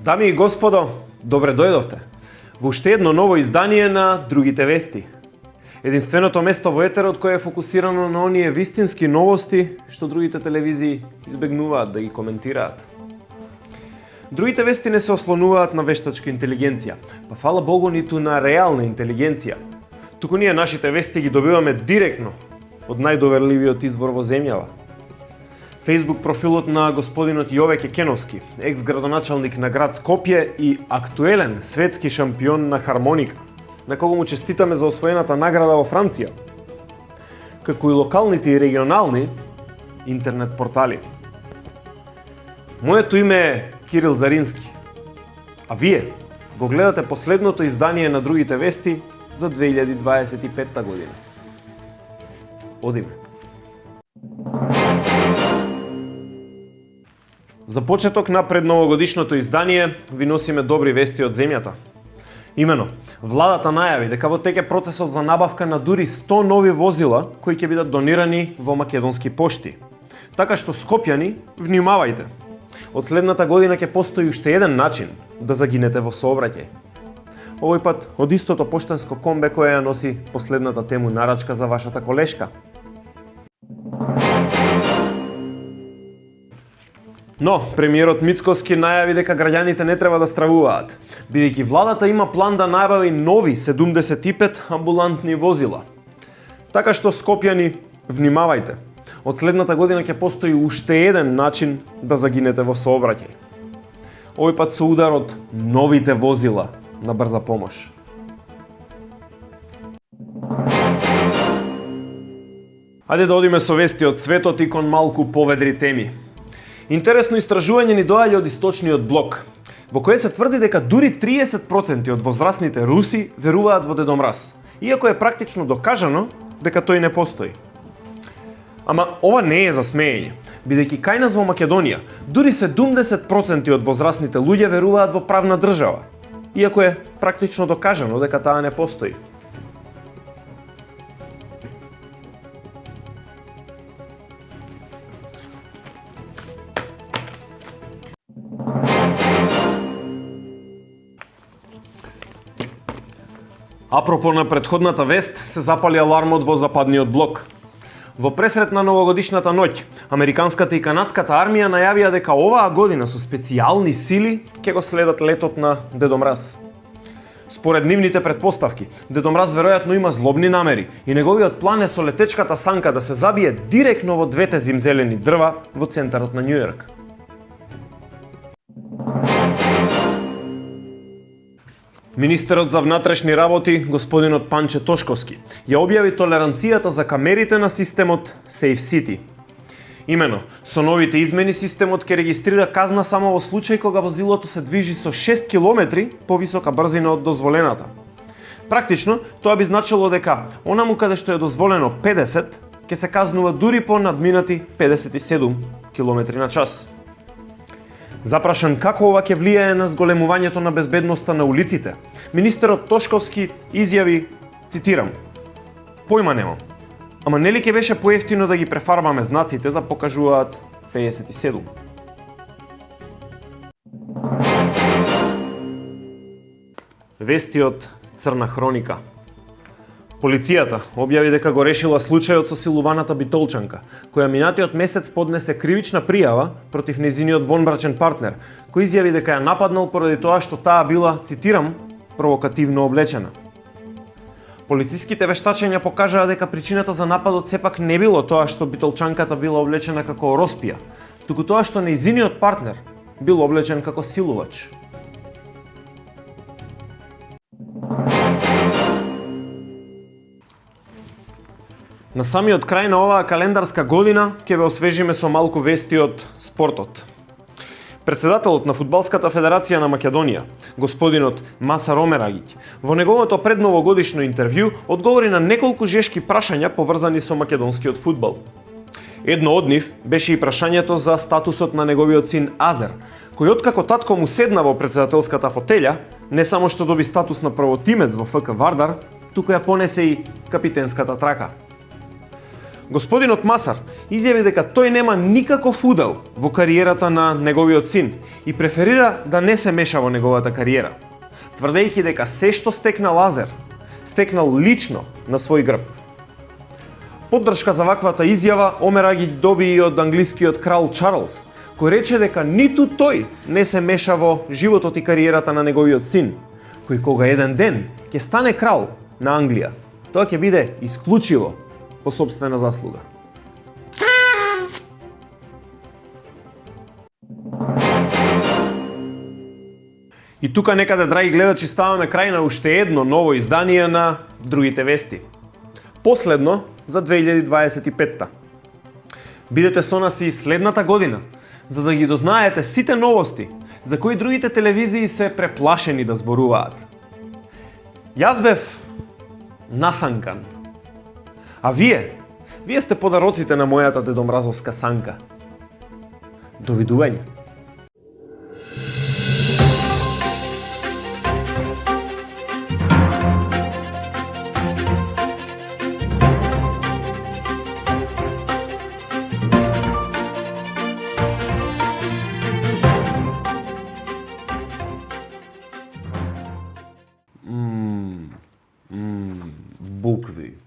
Дами и господо, добре дојдовте во уште едно ново издание на Другите вести. Единственото место во етерот кое е фокусирано на оние вистински новости што другите телевизии избегнуваат да ги коментираат. Другите вести не се ослонуваат на вештачка интелигенција, па фала Богу ниту на реална интелигенција. Туку ние нашите вести ги добиваме директно од најдоверливиот извор во земјава. Facebook профилот на господинот Јове Кекеновски, екс-градоначалник на град Скопје и актуелен светски шампион на хармоника, на кого му честитаме за освоената награда во Франција, како и локалните и регионални интернет портали. Моето име е Кирил Зарински, а вие го гледате последното издание на Другите вести за 2025 година. Одиме. За почеток на предновогодишното издание ви носиме добри вести од земјата. Имено, владата најави дека во тек е процесот за набавка на дури 100 нови возила кои ќе бидат донирани во македонски пошти. Така што скопјани, внимавајте. Од следната година ќе постои уште еден начин да загинете во сообраќај. Овој пат од истото поштенско комбе кое ја носи последната тему нарачка за вашата колешка. Но, премиерот Мицкоски најави дека граѓаните не треба да стравуваат, бидејќи владата има план да набави нови 75 амбулантни возила. Така што скопјани, внимавајте. Од следната година ќе постои уште еден начин да загинете во сообраќај. Овој пат со удар од новите возила на брза помош. Ајде да одиме со вести од светот и кон малку поведри теми. Интересно истражување ни доаѓа од Источниот блок, во кое се тврди дека дури 30% од возрастните руси веруваат во Дедо Мраз, иако е практично докажано дека тој не постои. Ама ова не е за смеење, бидејќи кај нас во Македонија дури 70% од возрастните луѓе веруваат во правна држава, иако е практично докажано дека таа не постои. Апропо на претходната вест, се запали алармот во Западниот блок. Во пресрет на новогодишната ноќ, американската и канадската армија најавија дека оваа година со специјални сили ќе го следат летот на Дедо Мраз. Според нивните претпоставки, Дедо Мраз веројатно има злобни намери и неговиот план е со летечката санка да се забие директно во двете зимзелени дрва во центарот на Њујорк. Министерот за внатрешни работи, господинот Панче Тошковски, ја објави толеранцијата за камерите на системот Safe City. Имено, со новите измени системот ќе регистрира казна само во случај кога возилото се движи со 6 км повисока брзина од дозволената. Практично, тоа би значило дека онаму каде што е дозволено 50, ќе се казнува дури по надминати 57 км на час. Запрашан како ова ќе влијае на зголемувањето на безбедноста на улиците, министерот Тошковски изјави, цитирам: "Појма немам, ама нели ќе беше поевтино да ги префарбаме знаците да покажуваат 57?" Вести од Црна хроника. Полицијата објави дека го решила случајот со силуваната битолчанка, која минатиот месец поднесе кривична пријава против нејзиниот вонбрачен партнер, кој изјави дека ја нападнал поради тоа што таа била, цитирам, провокативно облечена. Полициските вештачења покажаа дека причината за нападот сепак не било тоа што битолчанката била облечена како ороспија, туку тоа што нејзиниот партнер бил облечен како силувач. На самиот крај на оваа календарска година ќе ве освежиме со малку вести од спортот. Председателот на Фудбалската федерација на Македонија, господинот Маса Ромерагиќ, во неговото предновогодишно интервју одговори на неколку жешки прашања поврзани со македонскиот фудбал. Едно од нив беше и прашањето за статусот на неговиот син Азер, кој откако татко му седна во председателската фотелја, не само што доби статус на првотимец во ФК Вардар, туку ја понесе и капитенската трака. Господинот Масар изјави дека тој нема никаков удел во кариерата на неговиот син и преферира да не се меша во неговата кариера, тврдејќи дека се што стекнал Азер, стекнал лично на свој грб. Поддршка за ваквата изјава Омера ги доби и од англискиот крал Чарлс, кој рече дека ниту тој не се меша во животот и кариерата на неговиот син, кој кога еден ден ќе стане крал на Англија, тоа ќе биде исклучиво по сопствена заслуга. И тука некаде, драги гледачи, ставаме крај на уште едно ново издание на Другите вести. Последно за 2025-та. Бидете со нас и следната година, за да ги дознаете сите новости за кои другите телевизии се преплашени да зборуваат. Јас бев насанкан. А вие сте подароците на мојата дедомразовска санка. Довидување. Букви.